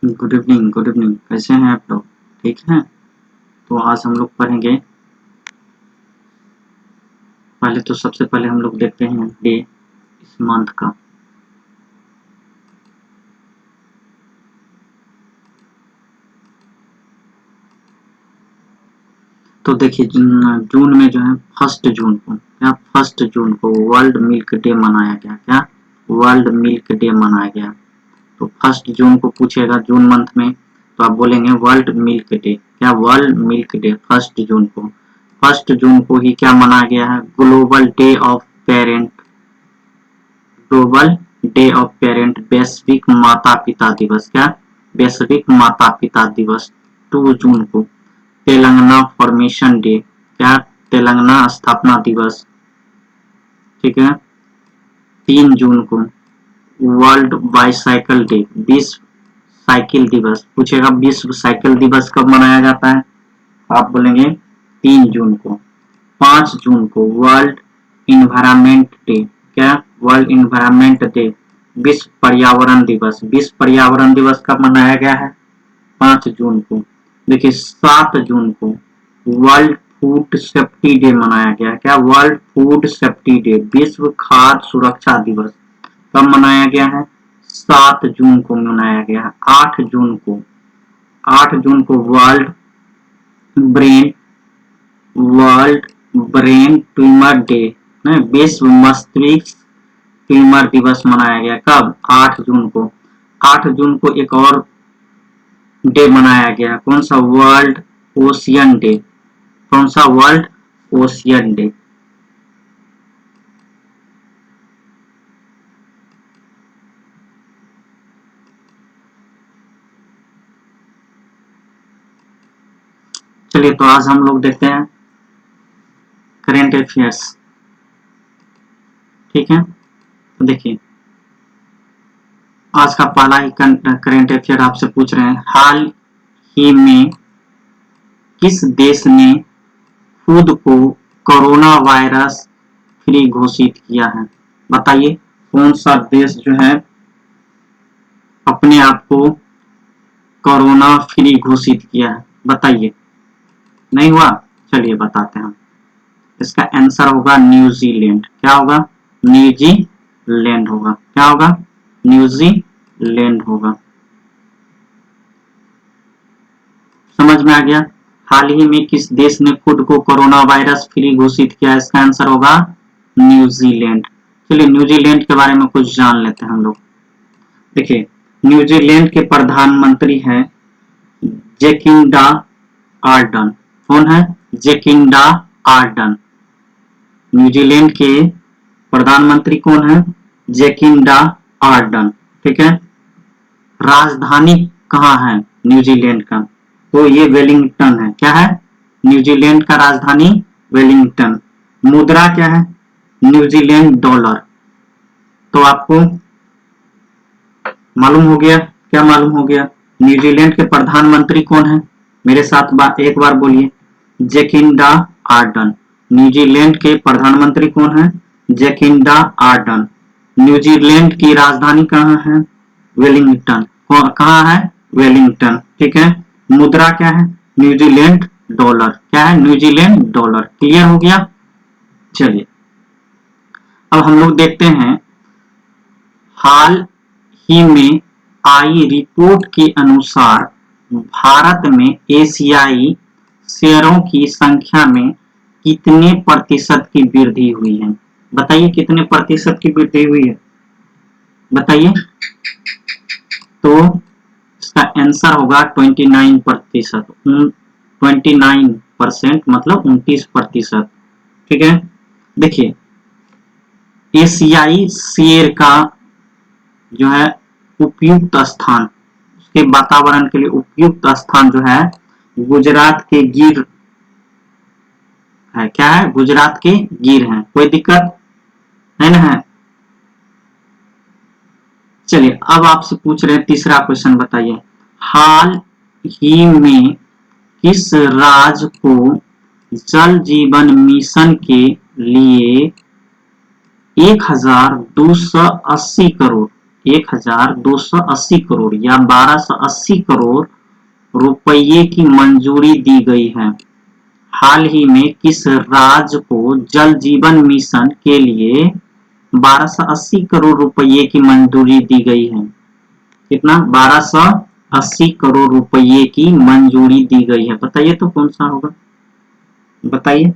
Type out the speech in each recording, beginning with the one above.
Good evening, good evening. कैसे हैं आप लोग? ठीक हैं? तो आज हम लोग पढ़ेंगे। पहले तो सबसे पहले हम लोग देखते हैं डे इस मंथ का। तो देखिए जून में जो है फर्स्ट जून को वर्ल्ड मिल्क डे मनाया गया। क्या? वर्ल्ड मिल्क डे मनाया गया। तो फर्स्ट जून को पूछेगा जून मंथ में, तो आप बोलेंगे वर्ल्ड मिल्क डे। क्या? World milk day first June को। फर्स्ट जून को ही क्या मनाया गया है? Global day of parent. Global day of parent, वैश्विक माता पिता दिवस। क्या? वैश्विक माता पिता दिवस 2 जून को। Telangana formation day. क्या? तेलंगाना स्थापना दिवस। ठीक है। 3 जून को वर्ल्ड बाईसाइकिल डे, विश्व साइकिल दिवस। पूछेगा विश्व साइकिल दिवस कब मनाया जाता है? आप बोलेंगे 3 जून को। 5 जून को वर्ल्ड इन्वायरमेंट डे। क्या? वर्ल्ड इन्वायरमेंट डे, विश्व पर्यावरण दिवस। विश्व पर्यावरण दिवस कब मनाया गया है? 5 जून को। देखिए 7 जून को वर्ल्ड फूड सेफ्टी डे मनाया गया। क्या? वर्ल्ड फूड सेफ्टी डे, विश्व खाद्य सुरक्षा दिवस कब मनाया गया है? 7 जून को मनाया गया है। 8 जून को brain world brain tumour day, विश्व मस्तिष्क ट्यूमर दिवस मनाया गया। कब? 8 जून को। 8 जून को एक और डे मनाया गया। कौन सा? World ocean day. कौन सा? World ocean day. चलिए तो आज हम लोग देखते हैं करेंट अफेयर्स। ठीक है, तो देखिए आज का पहला ही करेंट अफेयर आपसे पूछ रहे हैं, हाल ही में किस देश ने खुद को कोरोना वायरस फ्री घोषित किया है? बताइए कौन सा देश जो है अपने आप को कोरोना फ्री घोषित किया है? बताइए। नहीं हुआ? चलिए बताते हैं। इसका आंसर होगा न्यूजीलैंड। क्या होगा? न्यूजीलैंड होगा। क्या होगा? न्यूजीलैंड होगा। समझ में आ गया? हाल ही में किस देश ने खुद को कोरोना वायरस फ्री घोषित किया? इसका आंसर होगा न्यूजीलैंड। चलिए न्यूजीलैंड के बारे में कुछ जान लेते हैं हम लोग। देखिए न्यूजीलैंड के प्रधानमंत्री हैं जेकिंडा आर्डन। कौन है? जेकिंडा आर्डन। न्यूजीलैंड के प्रधानमंत्री कौन है? जेकिंडा आर्डन। ठीक है। राजधानी कहाँ है न्यूजीलैंड का? तो ये वेलिंगटन है। क्या है? न्यूजीलैंड का राजधानी वेलिंगटन। मुद्रा क्या है? New Zealand dollar. तो आपको मालूम हो गया। क्या मालूम हो गया? न्यूजीलैंड के प्रधानमंत्री कौन है? मेरे साथ एक बार बोलिए, जेकिंडा आर्डन। न्यूजीलैंड के प्रधानमंत्री कौन है? जेकिंडा आर्डन। न्यूजीलैंड की राजधानी कहाँ है? वेलिंगटन। कहाँ है? वेलिंगटन। ठीक है। मुद्रा क्या है? New Zealand dollar. क्या है? New Zealand dollar. क्लियर हो गया? चलिए अब हम लोग देखते हैं, हाल ही में आई रिपोर्ट के अनुसार भारत में एशियाई शेयरों की संख्या में कितने प्रतिशत की वृद्धि हुई है? बताइए कितने प्रतिशत की वृद्धि हुई है? बताइए। तो इसका आंसर होगा 29%। 29% मतलब 29%। ठीक है। देखिए एशियाई शेयर का जो है उपयुक्त स्थान, उसके वातावरण के लिए उपयुक्त स्थान जो है गुजरात के गिर है। क्या है? गुजरात के गिर है। कोई दिक्कत है ना? है। चलिए अब आपसे पूछ रहे हैं तीसरा क्वेश्चन। बताइए हाल ही में किस राज्य को जल जीवन मिशन के लिए 1280 करोड़ 1280 करोड़ या 1280 करोड़ रुपये की मंजूरी दी गई है। हाल ही में किस राज्य को जल जीवन मिशन के लिए 1280 करोड़ रुपये की मंजूरी दी गई है? कितना? 1280 करोड़ रुपये की मंजूरी दी गई है। बताइए तो कौन सा होगा, बताइए।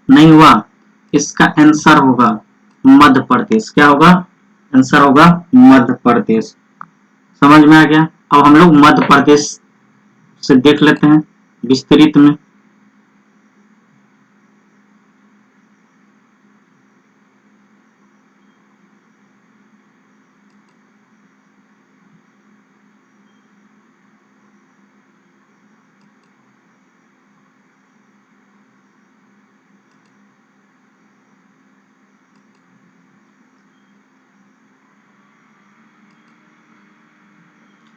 नहीं हुआ। इसका आंसर होगा मध्य प्रदेश। क्या होगा? आंसर होगा मध्य प्रदेश। समझ में आ गया? अब हम लोग मध्य प्रदेश से देख लेते हैं विस्तृत में।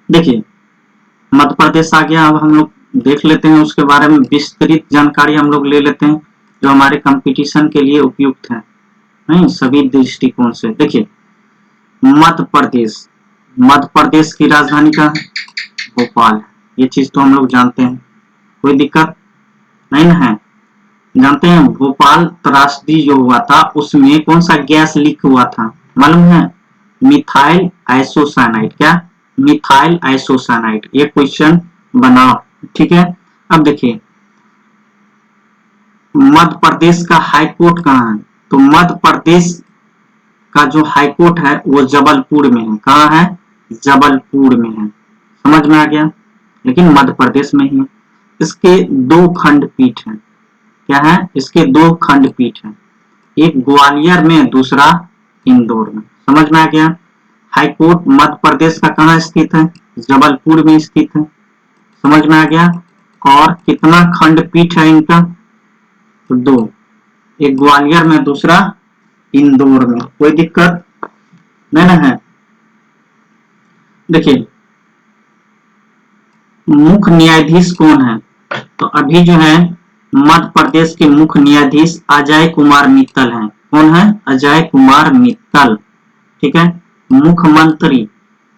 देखिए मध्य प्रदेश आ गया। अब हम लोग देख लेते हैं उसके बारे में विस्तृत जानकारी हम लोग ले लेते हैं जो हमारे कंपटीशन के लिए उपयुक्त है, नहीं सभी दृष्टिकोण से। देखिए मध्य प्रदेश की राजधानी का भोपाल, ये चीज तो हम लोग जानते हैं, कोई दिक्कत नहीं ना है। जानते हैं भोपाल त्रासदी जो हुआ था उसमें कौन सा गैस लीक हुआ था मालूम है? Methyl isocyanide. क्या? Methyl isocyanide. ये क्वेश्चन बनाओ, ठीक है। अब देखिए मध्य प्रदेश का हाई कोर्ट कहाँ है? तो मध्य प्रदेश का जो हाई कोर्ट है वो जबलपुर में है। कहाँ है? जबलपुर में है। समझ में आ गया? लेकिन मध्य प्रदेश में ही है। इसके दो खंडपीठ हैं। क्या है? इसके दो खंडपीठ हैं, एक ग्वालियर में, दूसरा इंदौर में। समझ में आ गया? हाई कोर्ट मध्य प्रदेश का कहाँ स्थित है? जबलपुर में स्थित है। समझ में आ गया? और कितना खंडपीठ है इनका? तो दो, एक ग्वालियर में, दूसरा इंदौर में। कोई दिक्कत नहीं ना है। देखिए मुख्य न्यायाधीश कौन है? तो अभी जो है मध्य प्रदेश के मुख्य न्यायाधीश अजय कुमार मित्तल हैं। कौन है? अजय कुमार मित्तल, ठीक है। मुख्यमंत्री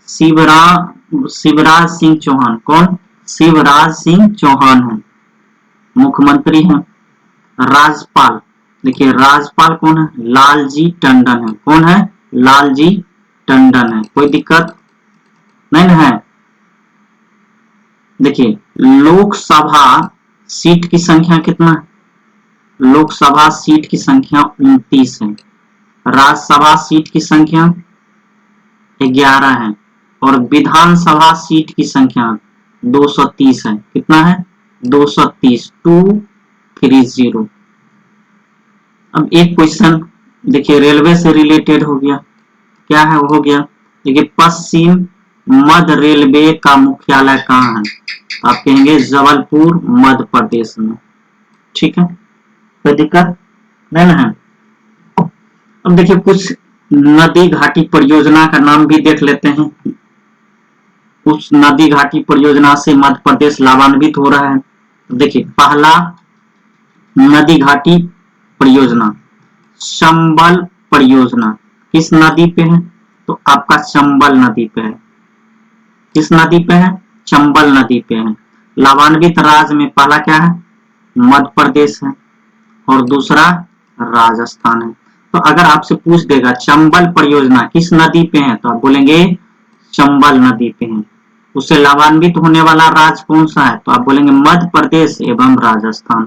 शिवराज सिंह चौहान। कौन? शिवराज सिंह चौहान है, मुख्यमंत्री हैं। राज्यपाल, देखिए राज्यपाल कौन है? लालजी टंडन है। कौन है? लालजी टंडन है। कोई दिक्कत नहीं है। देखिए लोकसभा सीट की संख्या कितना है? लोकसभा सीट की संख्या 29 है। राज्यसभा सीट की संख्या 11 है और विधानसभा सीट की संख्या 230 है। कितना है? 230, 230। अब एक क्वेश्चन देखिए रेलवे से रिलेटेड हो गया। क्या है? वो हो गया देखिए पश्चिम मध्य रेलवे का मुख्यालय कहाँ है? आप कहेंगे जबलपुर मध्य प्रदेश में, ठीक है। कोई दिक्कत नहीं ना है। अब देखिए कुछ नदी घाटी परियोजना का नाम भी देख लेते हैं। उस नदी घाटी परियोजना से मध्य प्रदेश लाभान्वित हो रहा है। तो देखिए पहला नदी घाटी परियोजना चंबल परियोजना किस नदी पे है? तो आपका चंबल नदी पे है। किस नदी पे है? चंबल नदी पे है। लाभान्वित राज्य में पहला क्या है? मध्य प्रदेश है और दूसरा राजस्थान है। तो अगर आपसे पूछ देगा चंबल परियोजना किस नदी पे है तो आप बोलेंगे चंबल नदी पे है। उससे लाभान्वित होने वाला राज्य कौन सा है? तो आप बोलेंगे मध्य प्रदेश एवं राजस्थान,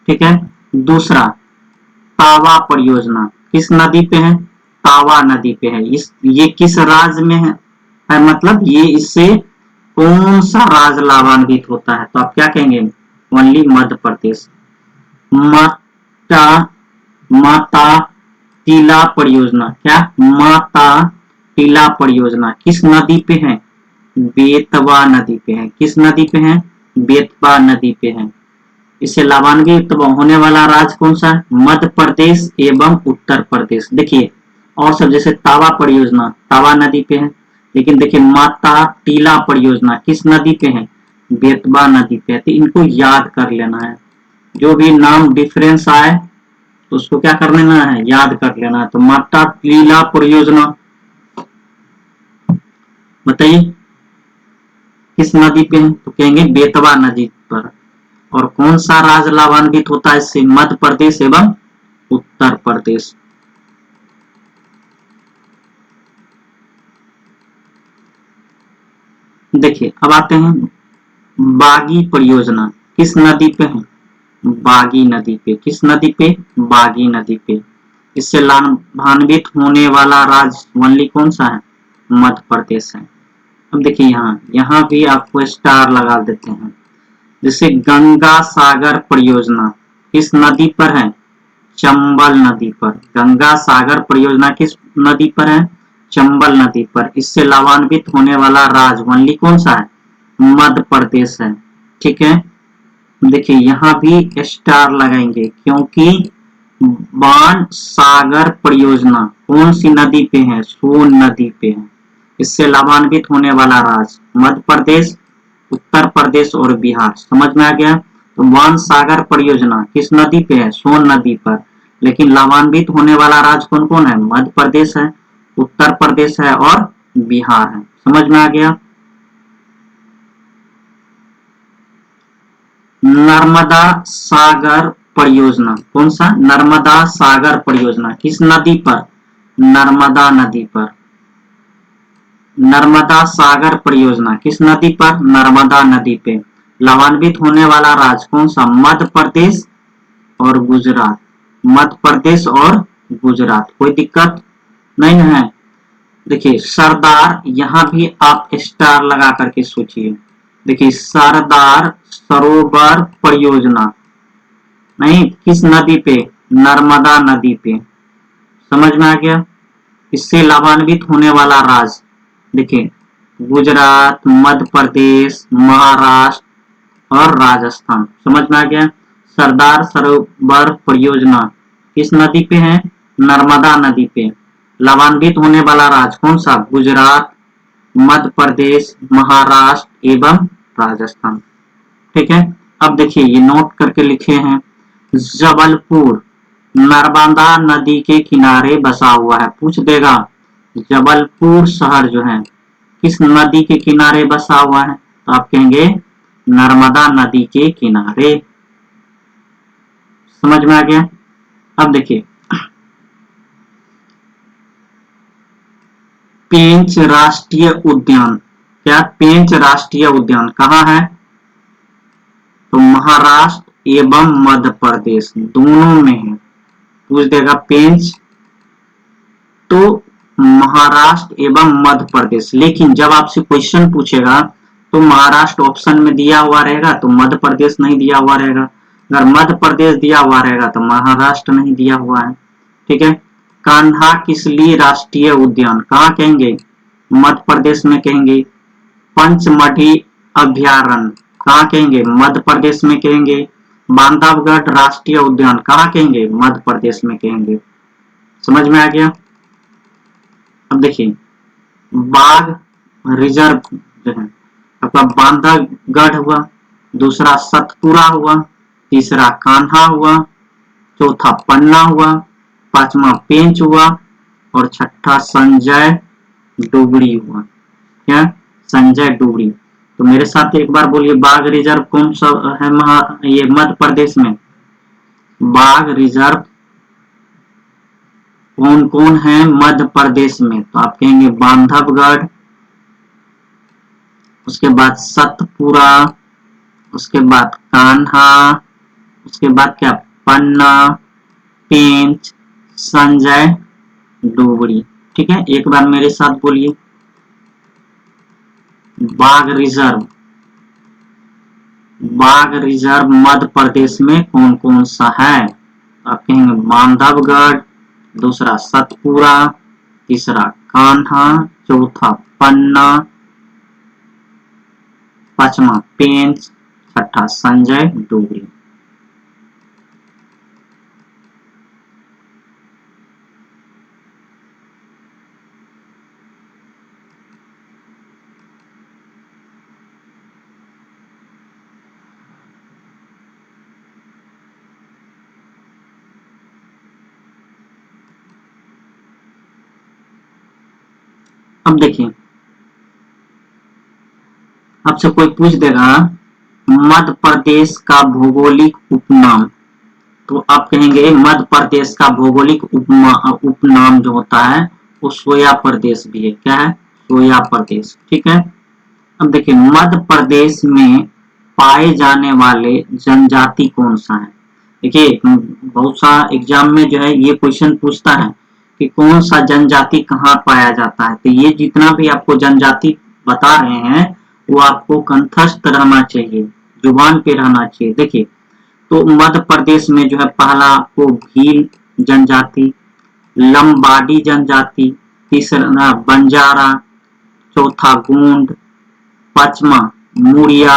ठीक है। दूसरा तावा परियोजना किस नदी पे है? तावा नदी पे है। ये किस राज्य में है? मतलब ये इससे कौन सा राज्य लाभान्वित होता है? तो आप क्या कहेंगे? ओनली मध्य प्रदेश। माता टीला परियोजना, क्या? माता टीला परियोजना किस नदी पे है? बेतवा नदी पे है। किस नदी पे है? बेतवा नदी पे है। इससे लाभान्वित होने वाला राज्य कौन सा है? मध्य प्रदेश एवं उत्तर प्रदेश। देखिए और सब जैसे तावा परियोजना तावा नदी पे है, लेकिन देखिए माता टीला परियोजना किस नदी पे है? बेतवा नदी पे है। तो इनको याद कर लेना है। जो भी नाम डिफरेंस आए तो उसको क्या कर लेना है, याद कर लेना है। तो माता लीला परियोजना बताइए किस नदी पे है, तो कहेंगे बेतवा नदी पर। और कौन सा राज्य लाभान्वित होता है इससे, मध्य प्रदेश एवं उत्तर प्रदेश। देखिए अब आते हैं बागी परियोजना, किस नदी पे है, बागी नदी पे। किस नदी पे, बागी नदी पे। इससे लाभान्वित होने वाला राज्य ओनली कौन सा है, मध्य प्रदेश है। अब देखिए यहाँ यहाँ भी आपको स्टार लगा देते हैं। जैसे गंगा सागर परियोजना किस नदी पर है, चंबल नदी पर। गंगा सागर परियोजना किस नदी पर है, चंबल नदी पर। इससे लाभान्वित होने वाला राज्य ओनली कौन सा है, मध्य प्रदेश है। ठीक है, देखिए यहाँ भी स्टार लगाएंगे क्योंकि बाण सागर परियोजना कौन सी नदी पे है, सोन नदी पे है। इससे लाभान्वित होने वाला राज्य मध्य प्रदेश, उत्तर प्रदेश और बिहार। समझ में आ गया। तो बाण सागर परियोजना किस नदी पे है, सोन नदी पर। लेकिन लाभान्वित होने वाला राज्य कौन कौन है, मध्य प्रदेश है, उत्तर प्रदेश है और बिहार है। समझ में आ गया। नर्मदा सागर परियोजना कौन सा, नर्मदा सागर परियोजना किस नदी पर, नर्मदा नदी पर। नर्मदा सागर परियोजना किस नदी पर, नर्मदा नदी पे। लाभान्वित होने वाला राज्य कौन सा, मध्य प्रदेश और गुजरात। मध्य प्रदेश और गुजरात, कोई दिक्कत नहीं है। देखिए सरदार, यहाँ भी आप स्टार लगा करके सोचिए। देखिए सरदार सरोवर परियोजना नहीं, किस नदी पे, नर्मदा नदी पे। समझ में आ गया। इससे लाभान्वित होने वाला राज्य देखिए गुजरात, मध्य प्रदेश, महाराष्ट्र और राजस्थान। समझ में आ गया। सरदार सरोवर परियोजना किस नदी पे है, नर्मदा नदी पे। लाभान्वित होने वाला राज्य कौन सा, गुजरात, मध्य प्रदेश, महाराष्ट्र एवं राजस्थान। ठीक है, अब देखिए ये नोट करके लिखे हैं। जबलपुर नर्मदा नदी के किनारे बसा हुआ है, पूछ देगा। जबलपुर शहर जो है किस नदी के किनारे बसा हुआ है, तो आप कहेंगे नर्मदा नदी के किनारे। समझ में आ गया। अब देखिए पेंच राष्ट्रीय उद्यान, क्या पेंच राष्ट्रीय उद्यान कहाँ है, तो महाराष्ट्र एवं मध्य प्रदेश दोनों में है। पूछ देगा पेंच तो महाराष्ट्र एवं मध्य प्रदेश। लेकिन जब आपसे क्वेश्चन पूछेगा तो महाराष्ट्र ऑप्शन में दिया हुआ रहेगा तो मध्य प्रदेश नहीं दिया हुआ रहेगा। अगर मध्य प्रदेश दिया हुआ रहेगा तो महाराष्ट्र नहीं दिया हुआ है। ठीक है, कान्हा किसली राष्ट्रीय उद्यान कहाँ कहेंगे, मध्य प्रदेश में कहेंगे। पंचमढ़ी अभ्यारण्य कहाँ कहेंगे, मध्य प्रदेश में कहेंगे। बांधवगढ़ राष्ट्रीय उद्यान कहाँ कहेंगे, मध्य प्रदेश में कहेंगे। समझ में आ गया। अब देखिए बाघ रिजर्व जो है आपका बांधवगढ़ हुआ, दूसरा सतपुरा हुआ, तीसरा कान्हा हुआ, चौथा पन्ना हुआ, पांचवा पेंच हुआ और छठा संजय डोगरी हुआ। क्या, संजय डोगरी। तो मेरे साथ एक बार बोलिए बाघ रिजर्व कौन सा है, ये मध्य प्रदेश में बाघ रिजर्व कौन कौन है मध्य प्रदेश में, तो आप कहेंगे बांधवगढ़, उसके बाद सतपुरा, उसके बाद कान्हा, उसके बाद क्या, पन्ना, पेंच, संजय डोगरी। ठीक है, एक बार मेरे साथ बोलिए बाघ रिजर्व, बाघ रिजर्व मध्य प्रदेश में कौन कौन सा है, आप कहेंगे बांधवगढ़, दूसरा सतपुरा, तीसरा कान्हा, चौथा पन्ना, पांचवा पेंच, छठा संजय डोगरी। अब देखिए, आपसे कोई पूछ देगा मध्य प्रदेश का भौगोलिक उपनाम, तो आप कहेंगे मध्य प्रदेश का भौगोलिक उपनाम जो होता है वो सोया प्रदेश भी है। क्या है? सोया प्रदेश। ठीक है। अब देखिए, मध्य प्रदेश में पाए जाने वाले जनजाति कौन सा है? देखिए, बहुत सा एग्जाम में जो है ये क्वेश्चन पूछता है कि कौन सा जनजाति कहाँ पाया जाता है। तो ये जितना भी आपको जनजाति बता रहे हैं वो आपको कंठस्थ रहना चाहिए, जुबान पे रहना चाहिए। देखिए, तो मध्य प्रदेश में जो है पहला आपको भील जनजाति, लंबाडी जनजाति, तीसरा बंजारा, चौथा गोंड, पांचवा मुड़िया,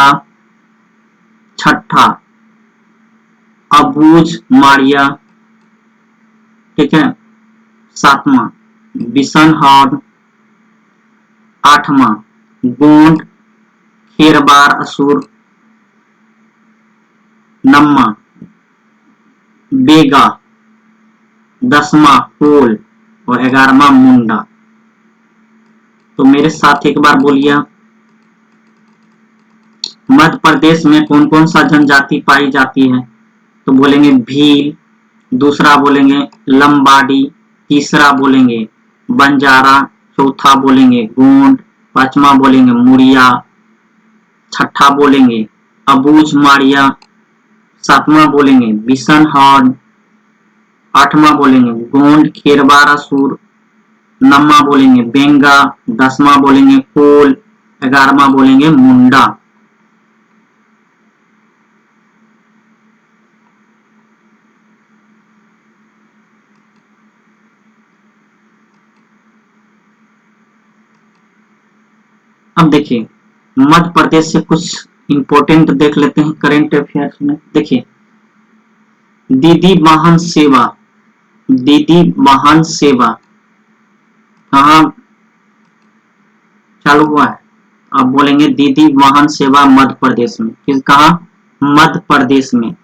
छठा अबूझ माड़िया, ठीक है, सातवां बिशनहर, आठवां गोंड खेरबार असुर, नौवां बेगा, 10वां कोल और 11वां मुंडा। तो मेरे साथ एक बार बोलिए, मध्य प्रदेश में कौन कौन सा जनजाति पाई जाती है? तो बोलेंगे भील, दूसरा बोलेंगे लंबाडी, तीसरा बोलेंगे बंजारा, चौथा बोलेंगे गोंड, पांचवा बोलेंगे मुड़िया, छठा बोलेंगे अबूझ माड़िया, सातवां बोलेंगे बिशनहर, आठवां बोलेंगे गोंड खेरबार असुर, नौवां बोलेंगे बेंगा, 10वां बोलेंगे कोल, 11वां बोलेंगे मुंडा। अब देखिए, मध्य प्रदेश से कुछ इंपॉर्टेंट देख लेते हैं करंट अफेयर्स में। देखिए, दीदी वाहन सेवा, दीदी वाहन सेवा कहाँ चालू हुआ है? आप बोलेंगे दीदी वाहन सेवा मध्य प्रदेश में। किस कहाँ? मध्य प्रदेश में।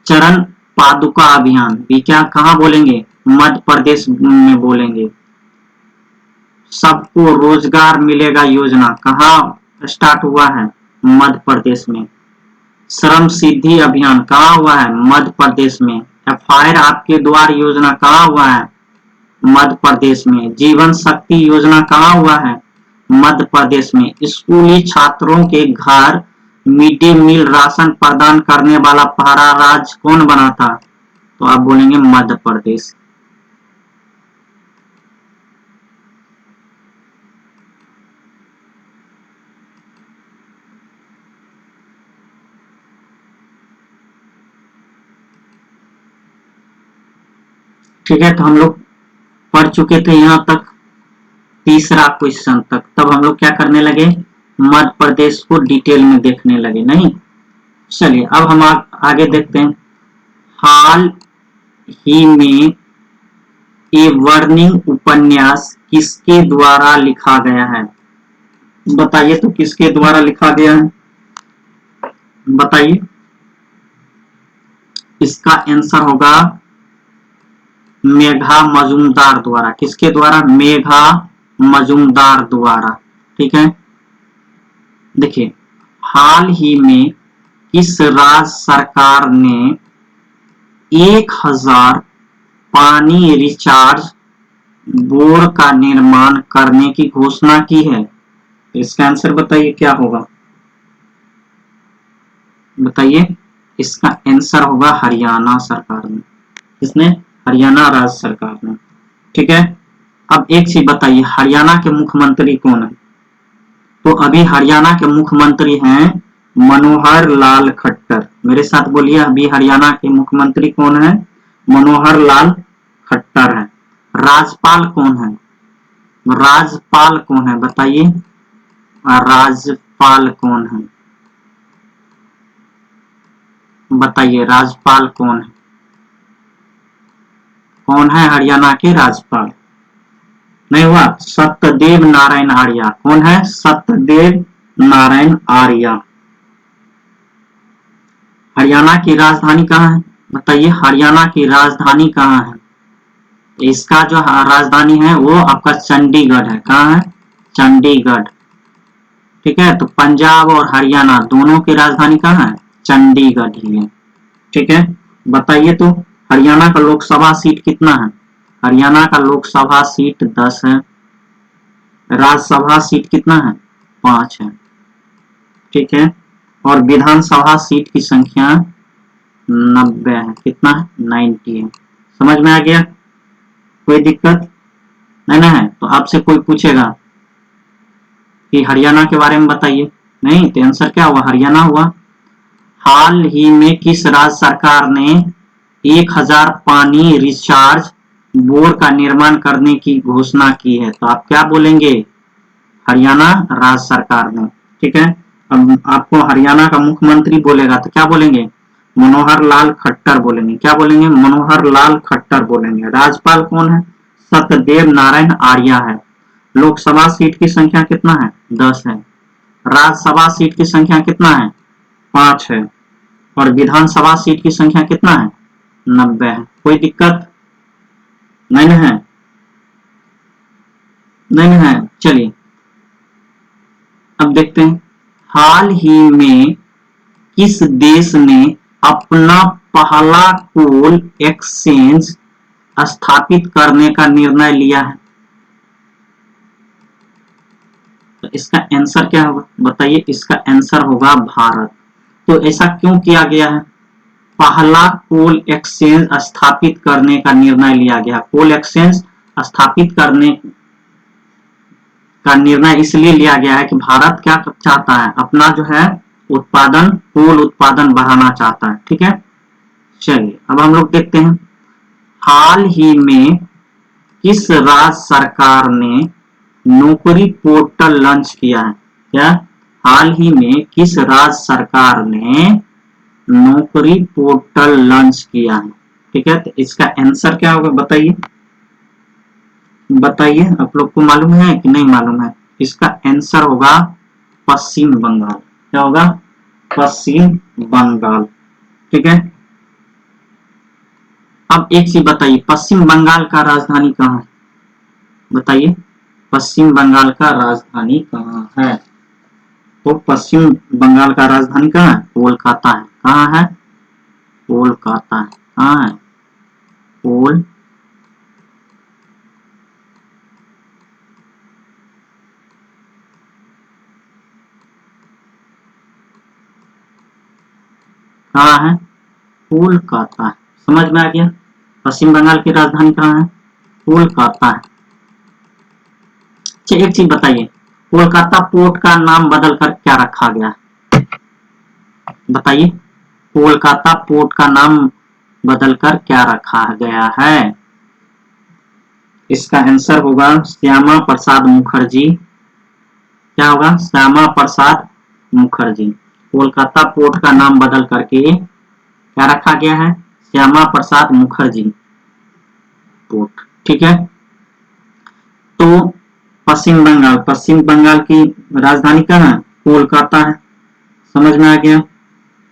चरण पादुका अभियान भी क्या कहाँ बोलेंगे? मध्य प्रदेश में बोलेंगे। सबको रोजगार मिलेगा योजना कहाँ स्टार्ट हुआ है? मध्य प्रदेश में। श्रम सिद्धि अभियान कहाँ हुआ है? मध्य प्रदेश में। एफआईआर आपके द्वार योजना कहाँ हुआ है? मध्य प्रदेश में। जीवन शक्ति योजना कहाँ हुआ है? मध्य प्रदेश में। स्कूली छात्रों के घर मिड डे मील राशन प्रदान करने वाला पहला राज्य कौन बना था? तो आप बोलेंगे मध्य प्रदेश। ठीक है, तो हम लोग पढ़ चुके थे यहाँ तक, तीसरा क्वेश्चन तक। तब हम लोग क्या करने लगे? मध्य प्रदेश को डिटेल में देखने लगे। नहीं, चलिए अब हम आगे देखते हैं। हाल ही में ये वर्णिंग उपन्यास किसके द्वारा लिखा गया है? बताइए तो किसके द्वारा लिखा गया है? बताइए। इसका आंसर होगा मेघा मजुमदार द्वारा। किसके द्वारा? मेघा मजुमदार द्वारा। ठीक है। देखिए, हाल ही में किस राज्य सरकार ने 1000 पानी रिचार्ज बोर का निर्माण करने की घोषणा की है? इसका आंसर बताइए क्या होगा? बताइए। इसका आंसर होगा हरियाणा सरकार ने। किसने? हरियाणा राज्य सरकार ने। ठीक है। अब एक चीज बताइए, हरियाणा के मुख्यमंत्री कौन है? तो अभी हरियाणा के मुख्यमंत्री हैं मनोहर लाल खट्टर। मेरे साथ बोलिए, अभी हरियाणा के मुख्यमंत्री कौन है? मनोहर लाल खट्टर है। राज्यपाल कौन है? राज्यपाल कौन है बताइए? राज्यपाल कौन है बताइए? राज्यपाल कौन है? कौन है हरियाणा के राज्यपाल? नहीं हुआ? सत्यदेव नारायण आर्य। कौन है? सत्यदेव नारायण आर्य। हरियाणा की राजधानी कहाँ है? बताइए, हरियाणा की राजधानी कहाँ है? इसका जो राजधानी है वो आपका चंडीगढ़ है। कहाँ है? चंडीगढ़। ठीक है, तो पंजाब और हरियाणा दोनों की राजधानी कहाँ है? चंडीगढ़ ही है। ठीक है, बताइए तो हरियाणा का लोकसभा सीट कितना है? हरियाणा का लोकसभा सीट 10 है। राज्यसभा सीट कितना है? 5 है। ठीक है, और विधानसभा सीट की संख्या 90 है। कितना है? 90 है। समझ में आ गया? कोई दिक्कत नहीं ना है? तो आपसे कोई पूछेगा कि हरियाणा के बारे में बताइए, नहीं तो आंसर क्या हुआ? हरियाणा हुआ। हाल ही में किस राज्य सरकार ने 1000 पानी रिचार्ज बोर का निर्माण करने की घोषणा की है? तो आप क्या बोलेंगे? हरियाणा राज्य सरकार ने। ठीक है, अब आपको हरियाणा का मुख्यमंत्री बोलेगा तो क्या बोलेंगे? मनोहर लाल खट्टर बोलेंगे। क्या बोलेंगे? मनोहर लाल खट्टर बोलेंगे। राज्यपाल कौन है? सत्यदेव नारायण आर्य है। लोकसभा सीट की संख्या कितना है? 10 है। राज्यसभा सीट की संख्या कितना है? 5 है। और विधानसभा सीट की संख्या कितना है? 90 है। कोई दिक्कत नहीं है? नहीं है। चलिए अब देखते हैं, हाल ही में किस देश ने अपना पहला कोल एक्सचेंज स्थापित करने का निर्णय लिया है? तो इसका आंसर क्या होगा? बताइए। इसका आंसर होगा भारत। तो ऐसा क्यों किया गया है? पहला कोल एक्सचेंज स्थापित करने का निर्णय लिया गया। कोल एक्सचेंज स्थापित करने का निर्णय इसलिए लिया गया है कि भारत क्या चाहता है? अपना जो है उत्पादन, कोल उत्पादन बढ़ाना चाहता है। ठीक है, चलिए अब हम लोग देखते हैं, हाल ही में किस राज्य सरकार ने नौकरी पोर्टल लॉन्च किया है? क्या? हाल ही में किस राज्य सरकार ने नौकरी पोर्टल लॉन्च किया है? ठीक है, तो इसका आंसर क्या होगा? बताइए बताइए, आप लोग को मालूम है कि नहीं मालूम है? इसका आंसर होगा पश्चिम बंगाल। क्या होगा? पश्चिम बंगाल। ठीक है, अब एक चीज बताइए, पश्चिम बंगाल का राजधानी कहाँ है? बताइए, पश्चिम बंगाल का राजधानी कहाँ है? तो पश्चिम बंगाल का राजधानी कहाँ है? कोलकाता है। कहाँ है? कोलकाता है। कहाँ है? कोल कहाँ है? कोलकाता है। समझ में आ गया? पश्चिम बंगाल की राजधानी कहाँ है? कोलकाता है। अच्छा एक चीज बताइए, कोलकाता पोर्ट का नाम बदलकर क्या रखा गया? बताइए, कोलकाता पोर्ट का नाम बदलकर क्या रखा गया है? इसका आंसर होगा श्यामा प्रसाद मुखर्जी। क्या होगा? श्यामा प्रसाद मुखर्जी। कोलकाता पोर्ट का नाम बदल करके क्या रखा गया है? श्यामा प्रसाद मुखर्जी पोर्ट। ठीक है, तो पश्चिम बंगाल की राजधानी कहाँ है? कोलकाता है। समझ में आ गया?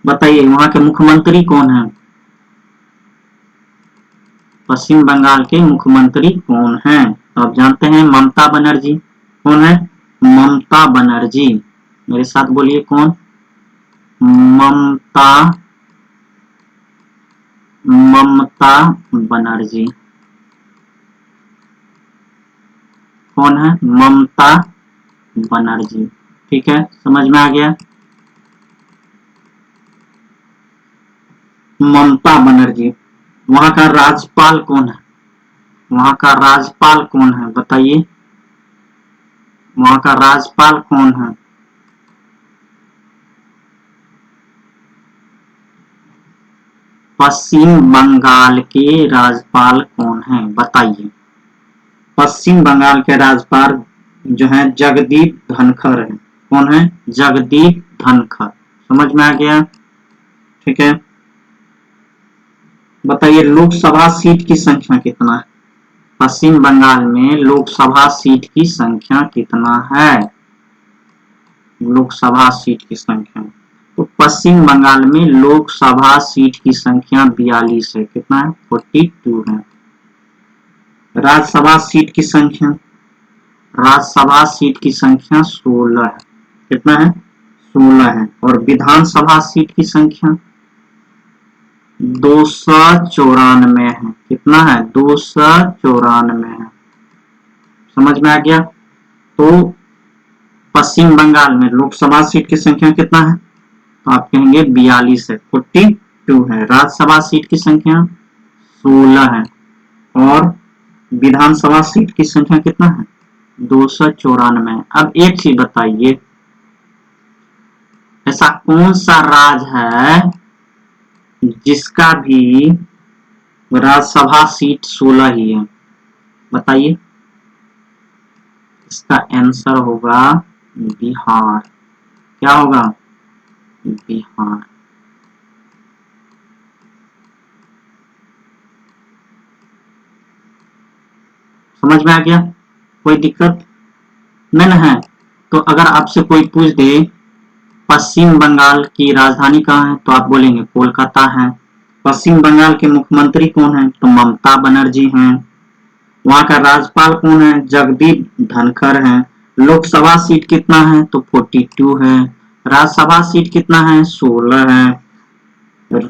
बताइए वहां के मुख्यमंत्री कौन है? पश्चिम बंगाल के मुख्यमंत्री कौन हैं? तो आप जानते हैं, ममता बनर्जी। कौन है? ममता बनर्जी। मेरे साथ बोलिए, कौन? ममता ममता बनर्जी। कौन है? ममता बनर्जी। ठीक है, समझ में आ गया? ममता बनर्जी। वहां का राज्यपाल कौन है? वहां का राज्यपाल कौन है? बताइए, वहां का राज्यपाल कौन है? पश्चिम बंगाल के राज्यपाल कौन है? बताइए। पश्चिम बंगाल के राज्यपाल जो है जगदीप धनखड़ है। कौन है? जगदीप धनखड़। समझ में आ गया? ठीक है, बताइए लोकसभा सीट की संख्या कितना है? पश्चिम बंगाल में लोकसभा सीट की संख्या कितना है? लोकसभा सीट की संख्या, तो पश्चिम बंगाल में लोकसभा सीट की संख्या 42 है। कितना है? 42 है। राज्यसभा सीट की संख्या, राज्यसभा सीट की संख्या 16 है। कितना है? 16 है। और विधानसभा सीट की संख्या 294 है। कितना है? 294 है। समझ में आ गया? तो पश्चिम बंगाल में लोकसभा सीट की संख्या कितना है? तो आप कहेंगे 42 है, 42 है। राज्यसभा सीट की संख्या 16 है और विधानसभा सीट की संख्या कितना है? 294 है। अब एक चीज बताइए, ऐसा कौन सा राज्य है जिसका भी राज्यसभा सीट 16 ही है? बताइए। इसका आंसर होगा बिहार। क्या होगा? बिहार। समझ में आ गया? कोई दिक्कत नहीं है? तो अगर आपसे कोई पूछ दे पश्चिम बंगाल की राजधानी कहाँ है, तो आप बोलेंगे कोलकाता है। पश्चिम बंगाल के मुख्यमंत्री कौन है? तो ममता बनर्जी हैं। वहां का राज्यपाल कौन है? जगदीप धनखड़ हैं। लोकसभा सीट कितना है? तो 42 है। राज्यसभा सीट कितना है? 16 है।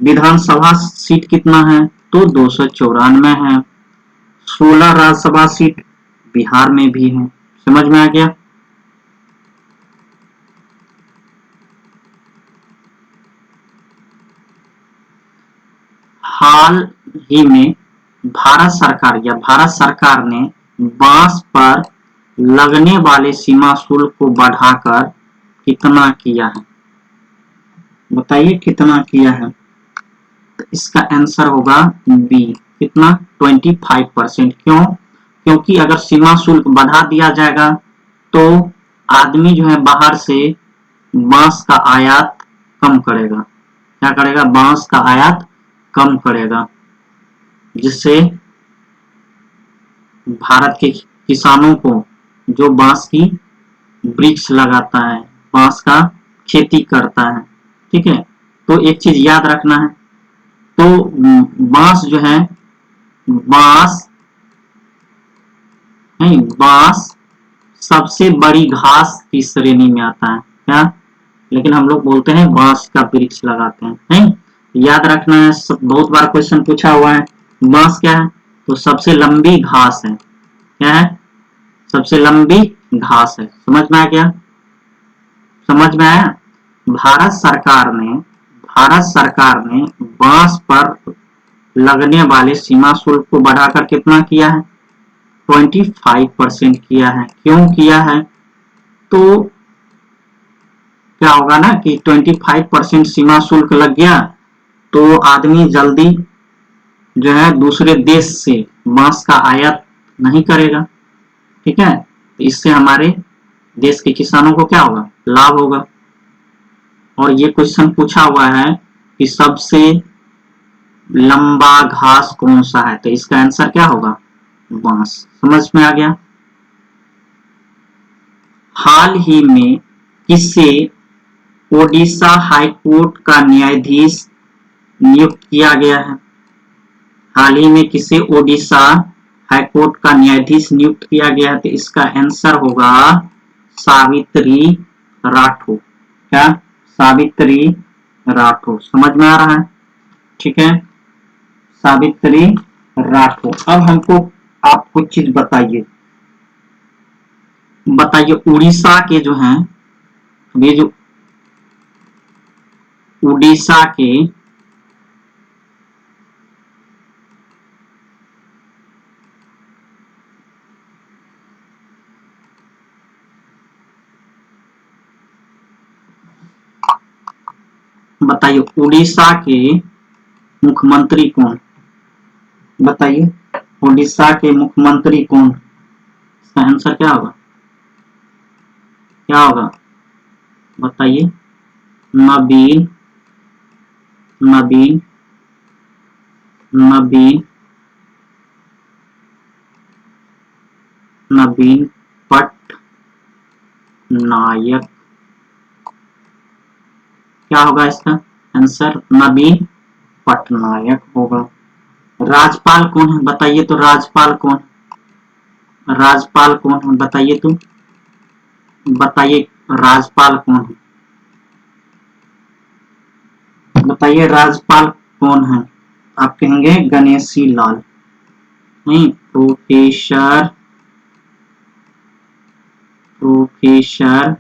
विधानसभा सीट कितना है? तो 294 है। 16 राज्यसभा सीट बिहार में भी है। समझ में आ गया? हाल ही में भारत सरकार ने बांस पर लगने वाले सीमा शुल्क को बढ़ाकर कितना किया है? बताइए कितना किया है? तो इसका आंसर होगा बी। कितना? 25%। क्यों? क्योंकि अगर सीमा शुल्क बढ़ा दिया जाएगा तो आदमी जो है बाहर से बांस का आयात कम करेगा। क्या करेगा? बांस का आयात कम करेगा, जिससे भारत के किसानों को जो बांस की वृक्ष लगाता है, बांस का खेती करता है, ठीक है, तो एक चीज याद रखना है। तो बांस जो है, बांस नहीं, बांस सबसे बड़ी घास की श्रेणी में आता है। क्या? लेकिन हम लोग बोलते हैं बांस का वृक्ष लगाते हैं, नहीं? याद रखना है, बहुत बार क्वेश्चन पूछा हुआ है। बांस क्या है? तो सबसे लंबी घास है। क्या है? सबसे लंबी घास है। समझ में आ गया? समझ में आया? भारत सरकार ने बांस पर लगने वाले सीमा शुल्क को बढ़ाकर कितना किया है? 25% किया है। क्यों किया है? तो क्या होगा ना कि 25% सीमा शुल्क लग गया तो आदमी जल्दी जो है दूसरे देश से बांस का आयात नहीं करेगा। ठीक है, तो इससे हमारे देश के किसानों को क्या होगा? लाभ होगा। और ये क्वेश्चन पूछा हुआ है कि सबसे लंबा घास कौन सा है, तो इसका आंसर क्या होगा? बांस। समझ में आ गया? हाल ही में किसे ओडिशा हाईकोर्ट का न्यायाधीश नियुक्त किया गया है? हाल ही में किसे ओडिशा हाईकोर्ट का न्यायाधीश नियुक्त किया गया है? तो इसका आंसर होगा सावित्री राठौर। क्या? सावित्री राठौर। समझ में आ रहा है? ठीक है, सावित्री राठौर। अब हमको आप कुछ चीज बताइए, उड़ीसा के जो हैं, ये जो उड़ीसा के बताइए उड़ीसा के मुख्यमंत्री कौन? बताइए उड़ीसा के मुख्यमंत्री कौन? इसका आंसर क्या होगा? क्या होगा? बताइए। नवीन नवीन नवीन नवीन पटनायक। क्या होगा इसका आंसर? नवीन पटनायक होगा। राजपाल कौन है बताइए तो, राजपाल कौन, राजपाल कौन है बताइए तो, बताइए राजपाल कौन है, बताइए राजपाल कौन है। आप कहेंगे गणेशी लाल, नहीं, professor, professor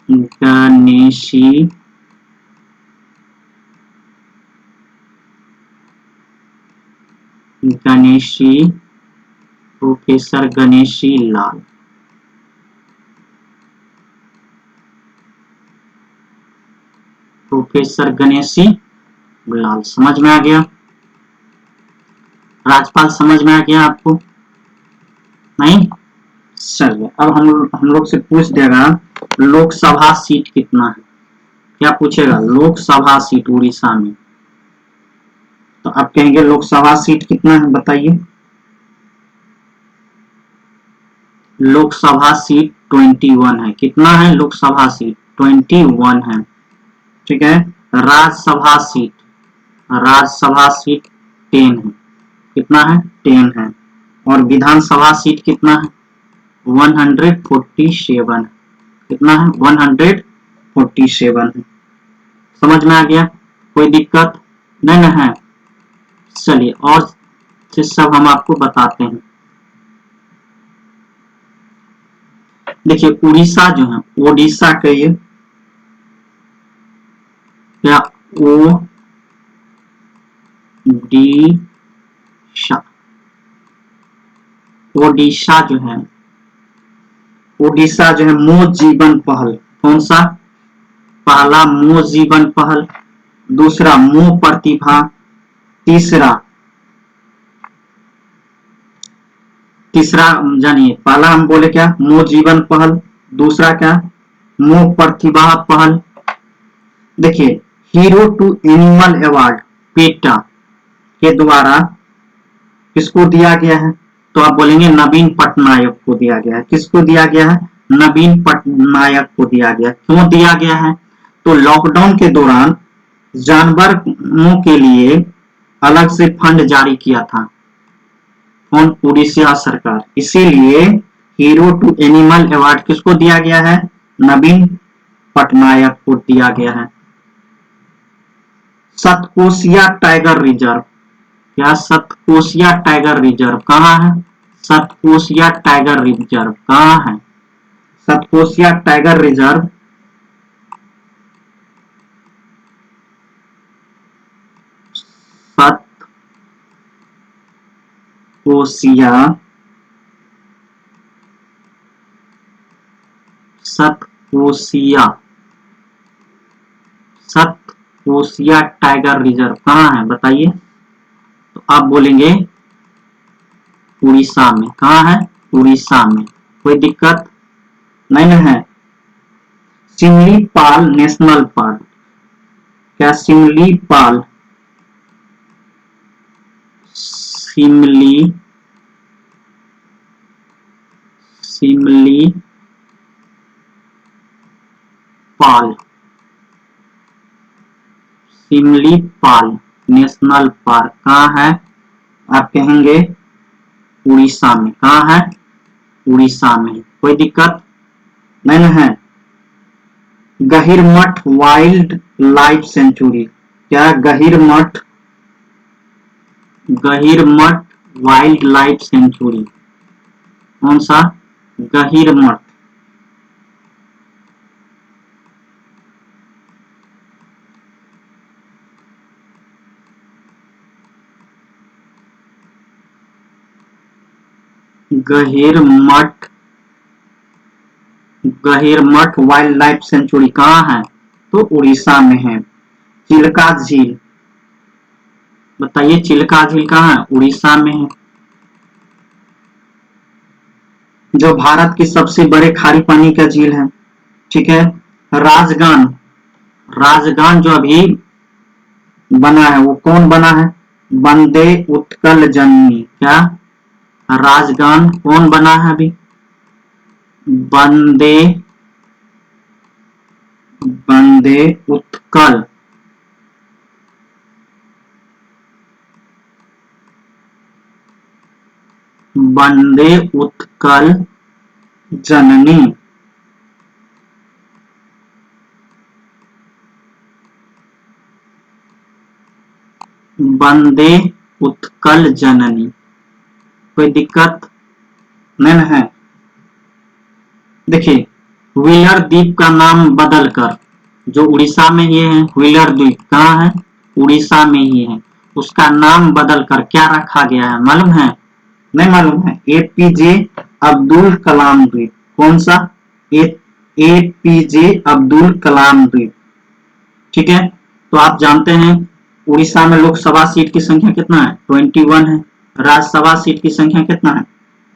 Ganeshi, Ganeshi, professor Ganeshi Lal. Professor Ganeshi Lal, समझ में आ गया। राजपाल समझ में आ गया आपको, नहीं? चलिए अब हम लोग से पूछ देगा लोकसभा सीट कितना है, क्या पूछेगा, लोकसभा सीट उड़ीसा में। तो आप कहेंगे लोकसभा सीट कितना है बताइए। लोकसभा सीट 21 है, कितना है लोकसभा सीट, 21 है, ठीक है। राज्यसभा सीट, राज्यसभा सीट 10 है, कितना है, 10 है। और विधानसभा सीट कितना है, 147, कितना है, 147 है। समझ में आ गया, कोई दिक्कत नहीं ना है। चलिए और से सब हम आपको बताते हैं। देखिए उड़ीसा जो है, ओडिशा कहिए, क्या, ओ डी शा, ओडिशा जो है, ओडिशा जो है मो जीवन पहल, कौन सा, पहला मो जीवन पहल, दूसरा मो प्रतिभा, तीसरा, तीसरा जानिए, पहला हम बोले क्या, मो जीवन पहल, दूसरा क्या, मो प्रतिभा पहल। देखिए hero to animal award PETA के द्वारा किसको दिया गया है, तो आप बोलेंगे नवीन पटनायक को दिया गया है। किसको दिया गया है, नवीन पटनायक को दिया गया। क्यों दिया गया है, तो लॉकडाउन के दौरान जानवरों के लिए अलग से फंड जारी किया था कौन, उड़ीसा सरकार, इसीलिए हीरो टू एनिमल अवार्ड किसको दिया गया है, नवीन पटनायक को दिया गया है। सतकोशिया टाइगर रिजर्व, क्या, सतकोशिया टाइगर रिजर्व कहाँ है, सतकोशिया टाइगर रिजर्व कहाँ है, Satkosia tiger reserve Satkosia, Satkosia, Satkosia tiger reserve कहाँ है बताइए। तो आप बोलेंगे उड़ीसा में, कहाँ है, उड़ीसा में, कोई दिक्कत नहीं ना है। सिमलीपाल नेशनल पार्क, क्या, सिमलीपाल, सिमली, सिमलीपाल, सिमलीपाल नेशनल पार्क कहाँ है, आप कहेंगे उड़ीसा में, कहाँ है, उड़ीसा में, कोई दिक्कत नहीं ना है। गहिरमठ वाइल्ड लाइफ सेंचुरी, क्या, गहिरमठ, गहिरमठ वाइल्ड लाइफ सेंचुरी, कौन सा, गहिरमठ, गहिरमठ, गहिरमठ वाइल्ड लाइफ सेंचुरी कहाँ है, तो उड़ीसा में है। चिल्का झील, बताइए चिल्का झील कहाँ है, उड़ीसा में है। जो भारत की सबसे बड़े खारी पानी का झील है, ठीक है। राजगान, राजगान जो अभी बना है वो कौन बना है, वंदे उत्कल जननी, क्या, राजगान कौन बना है अभी, वंदे, वंदे उत्कल वंदे उत्कल जननी, वंदे उत्कल जननी। कोई दिक्कत नहीं है? देखिए, व्हीलर द्वीप का नाम बदलकर, जो उड़ीसा में ये है, व्हीलर द्वीप कहाँ है? उड़ीसा में ही है। उसका नाम बदलकर क्या रखा गया है मालूम है? नहीं मालूम है? एपीजे अब्दुल कलाम द्वीप। कौन सा? एपीजे अब्दुल कलाम द्वीप। ठीक है, तो आप जानते हैं उड़ीसा में लोकसभा सीट की संख्या कितना है? 21 है। राज्यसभा सीट की संख्या कितना है?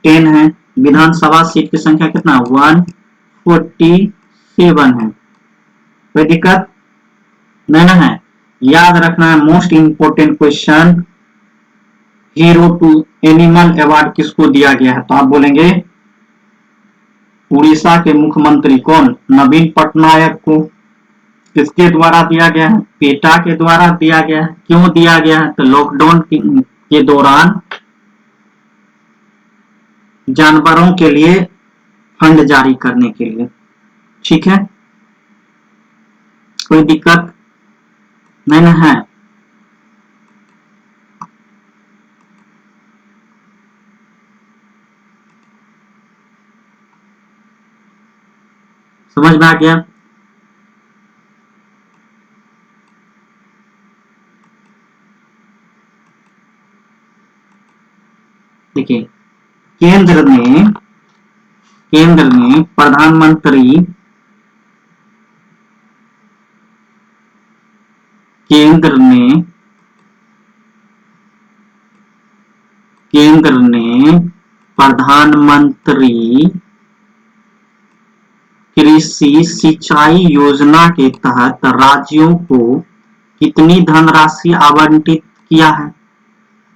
10 है। विधानसभा सीट की संख्या कितना है? 147 है। कोई दिक्कत नहीं है? याद रखना है, most important question, hero to animal award किसको दिया गया है? तो आप बोलेंगे उड़ीसा के मुख्यमंत्री कौन? नवीन पटनायक को। किसके द्वारा दिया गया है? पेटा के द्वारा दिया गया है। क्यों दिया गया है? तो लॉकडाउन के दौरान जानवरों के लिए फंड जारी करने के लिए। ठीक है, कोई दिक्कत नहीं है? समझ में आ गया? देखिए, केंद्र ने प्रधानमंत्री प्रधानमंत्री कृषि सिंचाई योजना के तहत राज्यों को कितनी धनराशि आवंटित किया है?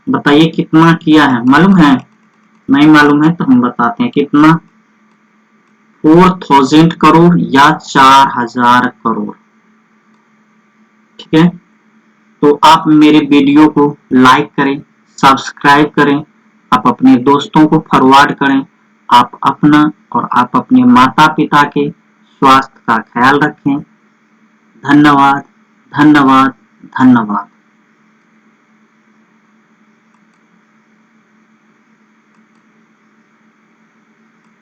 बताइए कितना किया है? मालूम है? नहीं मालूम है तो हम बताते हैं कितना। 4000 करोड़ या 4000 करोड़। ठीक है, तो आप मेरे वीडियो को लाइक करें, सब्सक्राइब करें, आप अपने दोस्तों को फॉरवर्ड करें। आप अपना और आप अपने माता पिता के स्वास्थ्य का ख्याल रखें। धन्यवाद, धन्यवाद, धन्यवाद।